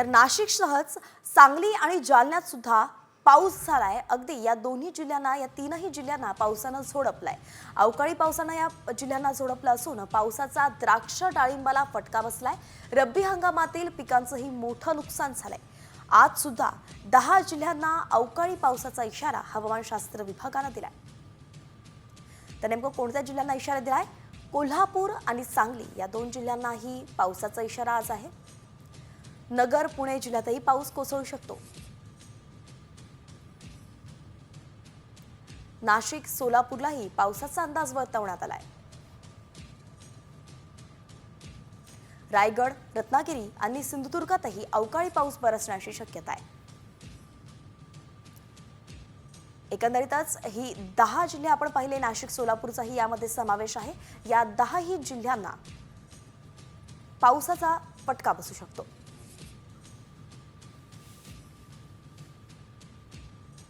तर नाशिकसहच सांगली आणि जालन्यात सुद्धा पाऊस झालाय। अगदी या दोन्ही जिल्ह्यांना, या तीनही जिल्ह्यांना पावसानं झोडपलाय। अवकाळी पावसानं या जिल्ह्यांना झोडपलं असून पावसाचा द्राक्ष डाळिंबाला फटका बसलाय। रब्बी हंगामातील पिकांचंही मोठं नुकसान झालंय। आज सुद्धा 10 जिल्ह्यांना अवकाळी पावसाचा इशारा हवामानशास्त्र विभागानं दिलाय। तर नेमकं कोणत्या जिल्ह्यांना इशारा दिलाय? कोल्हापूर आणि सांगली या दोन जिल्ह्यांनाही पावसाचा इशारा आज आहे। नगर, पुणे जिल्ह्यातही पाऊस कोसळू शकतो। नाशिक, सोलापूरलाही पावसाचा अंदाज वर्तवण्यात आलाय। रायगड, रत्नागिरी आणि सिंधुदुर्गातही अवकाळी पाऊस बरसण्याची शक्यता आहे। एकंदरीतच ही 10 जिल्हे आपण पाहिले, नाशिक, सोलापूरचाही यामध्ये समावेश आहे। या 10ही जिल्ह्यांना पावसाचा फटका बसू शकतो।